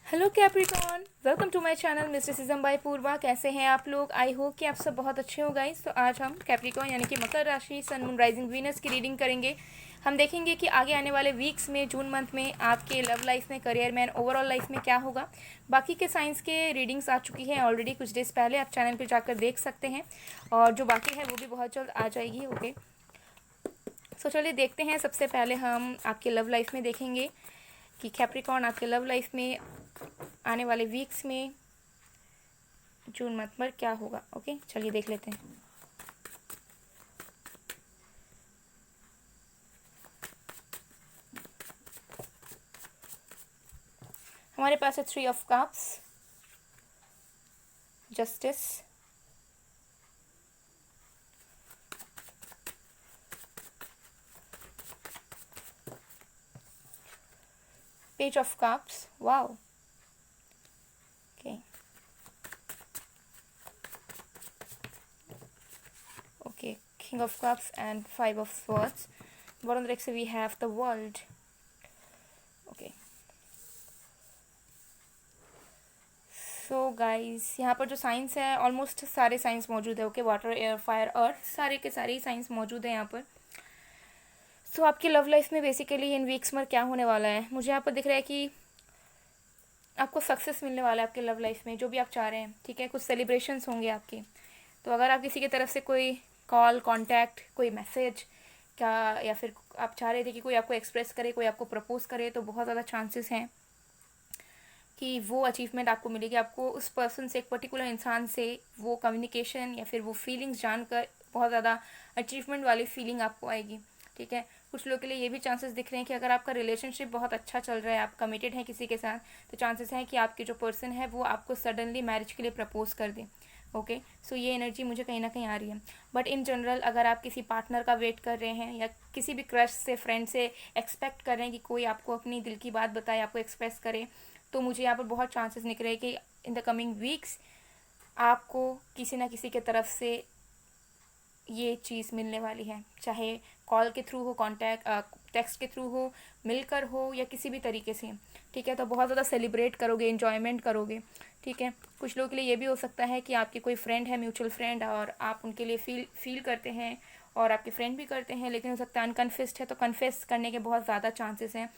Hello Capricorn, welcome to my channel mysticism by Purva. कैसे हैं आप लोग? आई होप कि आप सब बहुत अच्छे हो गाइस। तो आज हम कैप्रिकॉन यानी कि मकर राशि, सन, मून, राइजिंग, वीनस की रीडिंग करेंगे। हम देखेंगे कि आगे आने वाले वीक्स में, जून मंथ में आपके लव लाइफ में, करियर में एंड ओवरऑल लाइफ में क्या होगा। बाकी के साइंस के रीडिंग्स आ चुकी हैं ऑलरेडी कुछ डेज पहले, आप चैनल पर जाकर देख सकते हैं, और जो बाकी है वो भी बहुत जल्द आ जाएगी। ओके, सो चलिए देखते हैं। सबसे पहले हम आपके लव लाइफ में देखेंगे कि कैप्रिकॉन आपके लव लाइफ में आने वाले वीक्स में जून मंथ पर क्या होगा। ओके, चलिए देख लेते हैं। हमारे पास है 3 of cups, justice, page of cups, wow. Okay okay, king of cups and 5 of swords. Bottom देख से we have the world. Okay, so guys यहाँ पर जो साइंस है ऑलमोस्ट सारे साइंस मौजूद है। ओके, वाटर, एयर, फायर, अर्थ, सारे के सारे ही साइंस मौजूद है यहाँ पर। सो आपकी लव लाइफ में बेसिकली इन वीक्स में क्या होने वाला है, मुझे यहाँ पर दिख रहा है कि आपको सक्सेस मिलने वाला है आपके लव लाइफ में, जो भी आप चाह रहे हैं। ठीक है, कुछ सेलिब्रेशंस होंगे आपके। तो अगर आप किसी की तरफ से कोई कॉल, कांटेक्ट, कोई मैसेज क्या, या फिर आप चाह रहे थे कि कोई आपको एक्सप्रेस करे, कोई आपको प्रपोज करे, तो बहुत ज़्यादा चांसेस हैं कि वो अचीवमेंट आपको मिलेगी। आपको उस पर्सन से, एक पर्टिकुलर इंसान से वो कम्युनिकेशन या फिर वो फीलिंग्स जानकर बहुत ज़्यादा अचीवमेंट वाली फीलिंग आपको आएगी। ठीक है, कुछ लोगों के लिए ये भी चांसेस दिख रहे हैं कि अगर आपका रिलेशनशिप बहुत अच्छा चल रहा है, आप कमिटेड हैं किसी के साथ, तो चांसेस हैं कि आपके जो पर्सन है वो आपको सडनली मैरिज के लिए प्रपोज कर दे। ओके, सो ये एनर्जी मुझे कहीं ना कहीं आ रही है। बट इन जनरल अगर आप किसी पार्टनर का वेट कर रहे हैं या किसी भी क्रश से, फ्रेंड से एक्सपेक्ट कर रहे हैं कि कोई आपको अपनी दिल की बात बताए, आपको एक्सप्रेस करे, तो मुझे यहाँ पर बहुत चांसेस निकल रहे हैं कि इन द कमिंग वीक्स आपको किसी ना किसी के तरफ से ये चीज़ मिलने वाली है। चाहे कॉल के थ्रू हो, कॉन्टैक्ट, टेक्स्ट के थ्रू हो, मिलकर हो, या किसी भी तरीके से। ठीक है, तो बहुत ज़्यादा सेलिब्रेट करोगे, इन्जॉयमेंट करोगे। ठीक है, कुछ लोगों के लिए ये भी हो सकता है कि आपके कोई फ्रेंड है, म्यूचुअल फ्रेंड, और आप उनके लिए फील करते हैं और आपके फ्रेंड भी करते हैं, लेकिन हो सकता है अनकन्फेस्ड है, तो कन्फेस करने के बहुत ज़्यादा चांसेस हैं।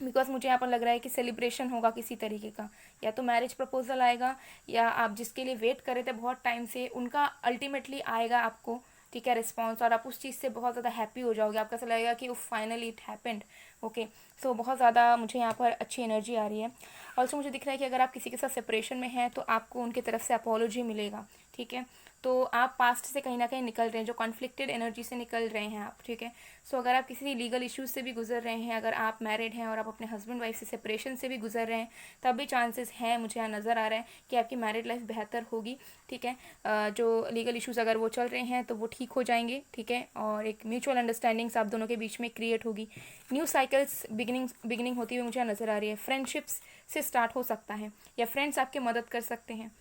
बिकॉज मुझे यहाँ पर लग रहा है कि सेलिब्रेशन होगा किसी तरीके का, या तो मैरिज प्रपोजल आएगा, या आप जिसके लिए वेट कर रहे थे बहुत टाइम से, उनका अल्टीमेटली आएगा आपको। ठीक है, रिस्पॉन्स, और आप उस चीज़ से बहुत ज़्यादा हैप्पी हो जाओगे। आपको ऐसा लगेगा कि फाइनली इट हैपेंड। ओके, सो बहुत ज़्यादा मुझे यहाँ पर अच्छी एनर्जी आ रही है। ऑल्सो मुझे दिख रहा है कि अगर आप किसी के साथ सेपरेशन में हैं तो आपको उनकी तरफ से अपोलॉजी मिलेगा। ठीक है, तो आप पास्ट से कहीं ना कहीं निकल रहे हैं, जो कॉन्फ्लिक्टेड एनर्जी से निकल रहे हैं आप। ठीक है, सो अगर आप किसी लीगल इश्यूज से भी गुजर रहे हैं, अगर आप मैरिड हैं और आप अपने हस्बैंड वाइफ से सेपरेशन से भी गुजर रहे हैं, तब भी चांसेस हैं, मुझे यहाँ नज़र आ रहा है कि आपकी मैरिड लाइफ बेहतर होगी। ठीक है, जो लीगल इश्यूज अगर वो चल रहे हैं तो वो ठीक हो जाएंगे। ठीक है, और एक म्यूचुअल अंडरस्टैंडिंग्स आप दोनों के बीच में क्रिएट होगी। न्यू साइकिल्स बिगिनिंग होती हुई मुझे यहाँ नज़र आ रही है। फ्रेंडशिप्स से स्टार्ट हो सकता है, या फ्रेंड्स आपके मदद कर सकते हैं,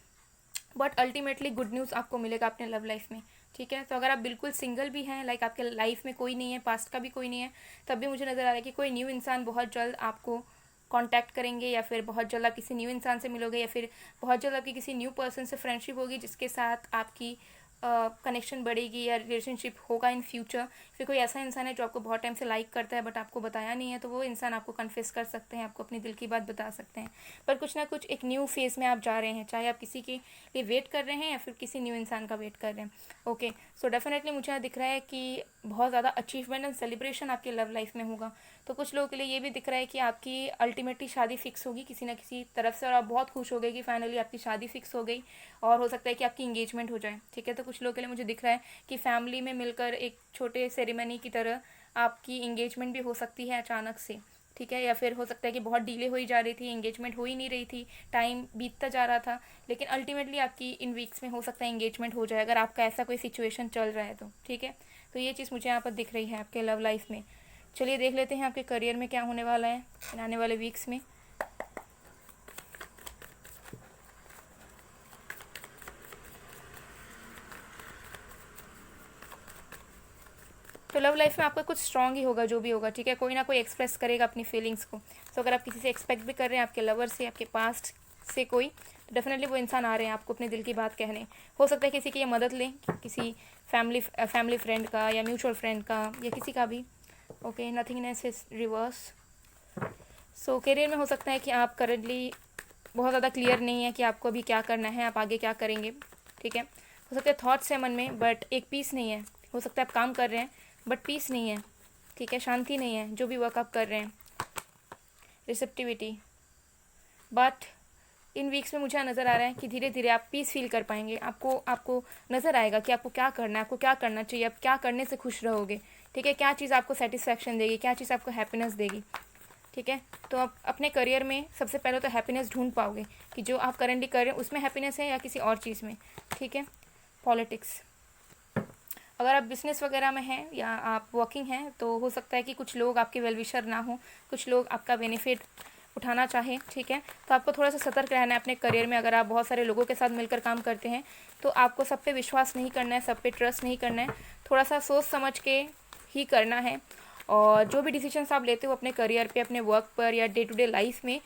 बट अल्टीमेटली गुड न्यूज़ आपको मिलेगा अपने लव लाइफ में। ठीक है, तो अगर आप बिल्कुल सिंगल भी हैं, लाइक आपके लाइफ में कोई नहीं है, पास्ट का भी कोई नहीं है, तब भी मुझे नज़र आ रहा है कि कोई न्यू इंसान बहुत जल्द आपको कांटेक्ट करेंगे, या फिर बहुत जल्द आप किसी न्यू इंसान से मिलोगे, या फिर बहुत जल्द आपकी किसी न्यू पर्सन से फ्रेंडशिप होगी जिसके साथ आपकी कनेक्शन बढ़ेगी, या रिलेशनशिप होगा इन फ्यूचर। फिर कोई ऐसा इंसान है जो आपको बहुत टाइम से लाइक करता है बट आपको बताया नहीं है, तो वो इंसान आपको कन्फेस कर सकते हैं, आपको अपनी दिल की बात बता सकते हैं। पर कुछ ना कुछ एक न्यू फेज़ में आप जा रहे हैं, चाहे आप किसी के लिए वेट कर रहे हैं या फिर किसी न्यू इंसान का वेट कर रहे हैं। ओके, सो डेफिनेटली मुझे यहाँ दिख रहा है कि बहुत ज़्यादा अचीवमेंट एंड सेलिब्रेशन आपकी लव लाइफ में होगा। तो कुछ लोगों के लिए ये भी दिख रहा है कि आपकी अल्टीमेटली शादी फिक्स होगी किसी ना किसी तरफ से, और आप बहुत खुश हो गए कि फाइनली आपकी शादी फिक्स हो गई, और हो सकता है कि आपकी इंगेजमेंट हो जाए। ठीक है, तो कुछ लोगों के लिए मुझे दिख रहा है कि फैमिली में मिलकर एक छोटे सेरेमनी की तरह आपकी इंगेजमेंट भी हो सकती है अचानक से। ठीक है, या फिर हो सकता है कि बहुत डिले हो ही जा रही थी, एंगेजमेंट हो ही नहीं रही थी, टाइम बीतता जा रहा था, लेकिन अल्टीमेटली आपकी इन वीक्स में हो सकता है एंगेजमेंट हो जाए, अगर आपका ऐसा कोई सिचुएशन चल रहा है तो। ठीक है, तो ये चीज़ मुझे यहाँ पर दिख रही है आपके लव लाइफ में। चलिए देख लेते हैं आपके करियर में क्या होने वाला है आने वाले वीक्स में। तो तो लव लाइफ में आपका कुछ स्ट्रॉन्ग ही होगा जो भी होगा, ठीक है, कोई ना कोई एक्सप्रेस करेगा अपनी फीलिंग्स को। तो अगर आप किसी से एक्सपेक्ट भी कर रहे हैं, आपके लवर से, आपके पास्ट से कोई, तो डेफिनेटली वो इंसान आ रहे हैं आपको अपने दिल की बात कहने। हो सकता है किसी की ये मदद लें, किसी फैमिली फ्रेंड का या म्यूचुअल फ्रेंड का या किसी का भी। Okay, nothingness is reverse. So career में हो सकता है कि आप करंटली बहुत ज़्यादा क्लियर नहीं है कि आपको अभी क्या करना है, आप आगे क्या करेंगे, ठीक है। हो सकता है थॉट्स है मन में बट एक पीस नहीं है। हो सकता है आप काम कर रहे हैं बट पीस नहीं है, ठीक है, शांति नहीं है जो भी वर्क आप कर रहे हैं, रिसेप्टिविटी। बट इन वीक्स में मुझे नज़र आ रहा है कि धीरे धीरे आप पीस फील कर पाएंगे। आपको नज़र आएगा कि आपको क्या करना है, आपको क्या करना चाहिए, आप क्या करने से खुश रहोगे, ठीक है, क्या चीज़ आपको सेटिस्फैक्शन देगी, क्या चीज़ आपको हैप्पीनेस देगी, ठीक है। तो आप अपने करियर में सबसे पहले तो हैप्पीनेस ढूंढ पाओगे कि जो आप करेंटली कर रहे हैं उसमें हैप्पीनेस है या किसी और चीज़ में, ठीक है। पॉलिटिक्स, अगर आप बिज़नेस वगैरह में हैं या आप वर्किंग हैं तो हो सकता है कि कुछ लोग आपके वेल विशर ना हो, कुछ लोग आपका बेनिफिट उठाना चाहें, ठीक है। तो आपको थोड़ा सा सतर्क रहना है अपने करियर में। अगर आप बहुत सारे लोगों के साथ मिलकर काम करते हैं तो आपको सब पे विश्वास नहीं करना है, सब पे ट्रस्ट नहीं करना है, थोड़ा सा सोच समझ के ही करना है। और जो भी डिसीजंस आप लेते हो अपने करियर पे, अपने वर्क पर या डे टू डे लाइफ में,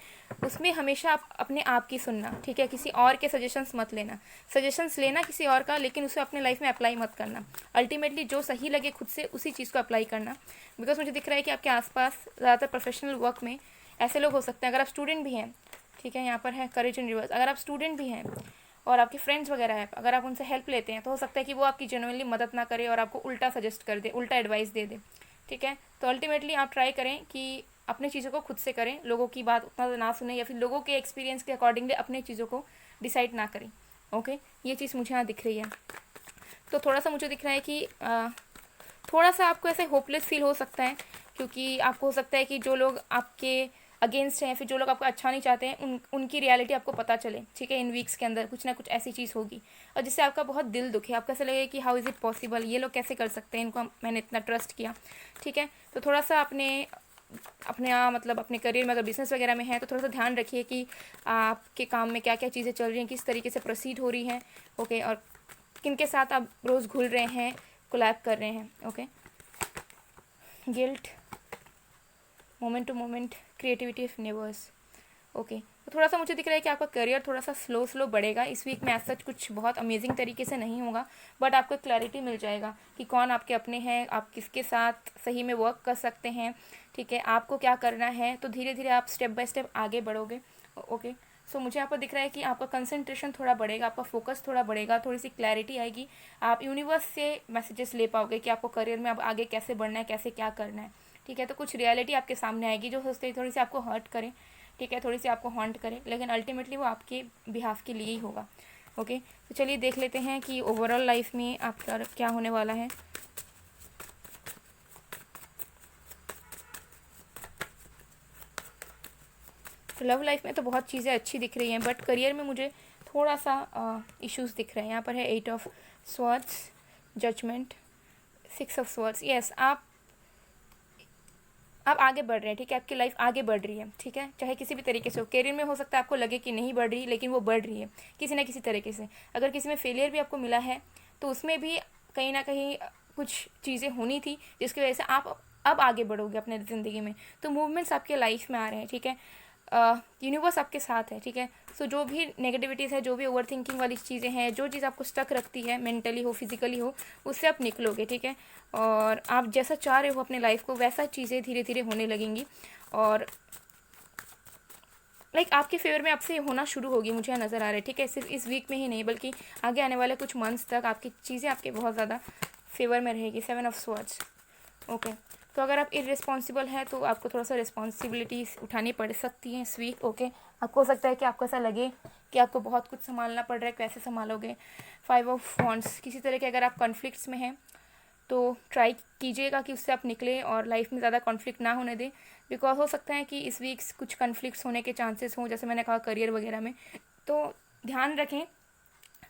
उसमें हमेशा आप अपने आप की सुनना, ठीक है, किसी और के सजेशंस मत लेना। सजेशंस लेना किसी और का, लेकिन उसे अपने लाइफ में अप्लाई मत करना। अल्टीमेटली जो सही लगे खुद से उसी चीज़ को अप्लाई करना। बिकॉज मुझे दिख रहा है कि आपके आसपास ज़्यादातर प्रोफेशनल वर्क में ऐसे लोग हो सकते हैं। अगर आप स्टूडेंट भी हैं, ठीक है, यहाँ पर है करेज इन रिवर्स, अगर आप स्टूडेंट भी हैं और आपके फ्रेंड्स वगैरह हैं, अगर आप उनसे हेल्प लेते हैं तो हो सकता है कि वो आपकी जेन्युइनली मदद ना करे और आपको उल्टा सजेस्ट कर दे, उल्टा एडवाइस दे दे, ठीक है। तो अल्टीमेटली आप ट्राई करें कि अपने चीज़ों को खुद से करें, लोगों की बात उतना ना सुने या फिर लोगों के एक्सपीरियंस के अकॉर्डिंगली अपने चीज़ों को डिसाइड ना करें। ओके, ये चीज़ मुझे यहाँ दिख रही है। तो थोड़ा सा मुझे दिख रहा है कि थोड़ा सा आपको ऐसे होपलेस फील हो सकता है, क्योंकि आपको हो सकता है कि जो लोग आपके अगेंस्ट हैं, फिर जो लोग आपको अच्छा नहीं चाहते हैं, उनकी रियलिटी आपको पता चले, ठीक है। इन वीक्स के अंदर कुछ ना कुछ ऐसी चीज़ होगी और जिससे आपका बहुत दिल दुखे, आपको ऐसा लगेगा कि हाउ इज़ इट पॉसिबल, ये लोग कैसे कर सकते हैं, इनको मैंने इतना ट्रस्ट किया, ठीक है। तो थोड़ा सा मतलब अपने करियर में अगर बिजनेस वगैरह में है तो थोड़ा सा ध्यान रखिए कि आपके काम में क्या क्या चीज़ें चल रही हैं, किस तरीके से प्रोसीड हो रही हैं, ओके, और किन के साथ आप रोज़ घुल रहे हैं, कोलैब कर रहे हैं, okay. Guilt, moment to moment, creativity of nevers, okay. तो थोड़ा सा मुझे दिख रहा है कि आपका करियर थोड़ा सा स्लो बढ़ेगा इस वीक में। ऐसा सच कुछ बहुत अमेजिंग तरीके से नहीं होगा, बट आपको क्लैरिटी मिल जाएगा कि कौन आपके अपने हैं, आप किसके साथ सही में वर्क कर सकते हैं, ठीक है, आपको क्या करना है। तो धीरे धीरे आप स्टेप बाय स्टेप आगे बढ़ोगे, ओके। सो मुझे यहाँ पर दिख रहा है कि आपका कंसंट्रेशन थोड़ा बढ़ेगा, आपका फोकस थोड़ा बढ़ेगा, थोड़ी सी क्लैरिटी आएगी, आप यूनिवर्स से मैसेजेस ले पाओगे कि आपको करियर में अब आगे कैसे बढ़ना है, कैसे क्या करना है, ठीक है। तो कुछ रियलिटी आपके सामने आएगी जो सोचते थोड़ी सी आपको हर्ट करें, ठीक है, थोड़ी सी आपको हॉन्ट करें, लेकिन अल्टीमेटली वो आपके बिहाफ के लिए ही होगा, ओके। तो चलिए देख लेते हैं कि ओवरऑल लाइफ में आपका क्या होने वाला है। तो लव लाइफ में तो बहुत चीज़ें अच्छी दिख रही हैं, बट करियर में मुझे थोड़ा सा इश्यूज दिख रहे हैं। यहाँ पर है 8 of swords, judgement, 6 of swords. Yes, आप आगे बढ़ रहे हैं, ठीक है, आपकी लाइफ आगे बढ़ रही है, ठीक है, चाहे किसी भी तरीके से हो। करियर में हो सकता है आपको लगे कि नहीं बढ़ रही, लेकिन वो बढ़ रही है किसी ना किसी तरीके से। अगर किसी में फेलियर भी आपको मिला है तो उसमें भी कहीं ना कहीं कुछ चीज़ें होनी थी जिसकी वजह से आप अब आगे बढ़ोगे अपने ज़िंदगी में। तो मूवमेंट्स आपके लाइफ में आ रहे हैं, ठीक है, यूनिवर्स आपके साथ है, ठीक है। सो जो भी नेगेटिविटीज़ है, जो भी ओवर थिंकिंग वाली चीज़ें हैं, जो चीज़ आपको स्टक रखती है, मेंटली हो फिजिकली हो, उससे आप निकलोगे, ठीक है। और आप जैसा चाह रहे हो अपने लाइफ को वैसा चीज़ें धीरे धीरे होने लगेंगी और आपके फेवर में आपसे होना शुरू होगी, मुझे नज़र आ रहा है, ठीक है। सिर्फ इस वीक में ही नहीं बल्कि आगे आने वाले कुछ मंथ्स तक आपकी चीज़ें आपके बहुत ज़्यादा फेवर में रहेगी। 7 ऑफ स्वॉर्ड्स, ओके। तो अगर आप इररिस्पॉन्सिबल हैं तो आपको थोड़ा सा रिस्पॉन्सिबिलिटीज़ उठानी पड़ सकती हैं इस वीक, ओके। आपको हो सकता है कि आपको ऐसा लगे कि आपको बहुत कुछ संभालना पड़ रहा है, कैसे संभालोगे। 5 ऑफ वॉन्ड्स, किसी तरह के अगर आप कॉन्फ्लिक्ट्स में हैं तो ट्राई कीजिएगा कि उससे आप निकलें और लाइफ में ज़्यादा कॉन्फ्लिक्ट ना होने दें। बिकॉज हो सकता है कि इस वीक कुछ कॉन्फ्लिक्ट्स होने के चांसेस हों, जैसे मैंने कहा करियर वगैरह में। तो ध्यान रखें,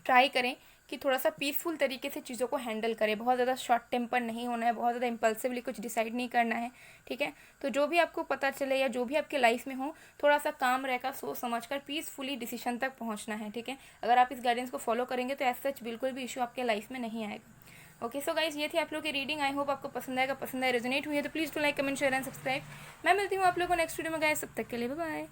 ट्राई करें कि थोड़ा सा पीसफुल तरीके से चीज़ों को हैंडल करें। बहुत ज़्यादा शॉर्ट टेम्पर नहीं होना है, बहुत ज़्यादा इम्पल्सिवली कुछ डिसाइड नहीं करना है, ठीक है। तो जो भी आपको पता चले या जो भी आपके लाइफ में हो, थोड़ा सा काम रहकर सोच समझ कर पीसफुली डिसीजन तक पहुंचना है, ठीक है। अगर आप इस गाइडेंस को फॉलो करेंगे तो एज सच बिल्कुल भी इशू आपके लाइफ में नहीं आएगा। ओके सो गाइज ये थी आप लोग की रीडिंग। आई होप आपको पसंद आएगा, पसंद आए, रेजोनेट हुई है तो please do like, comment, share and subscribe. मैं मिलती हूँ आप लोगों को नेक्स्ट वीडियो में गाइस, तब तक के लिए बाय बाय।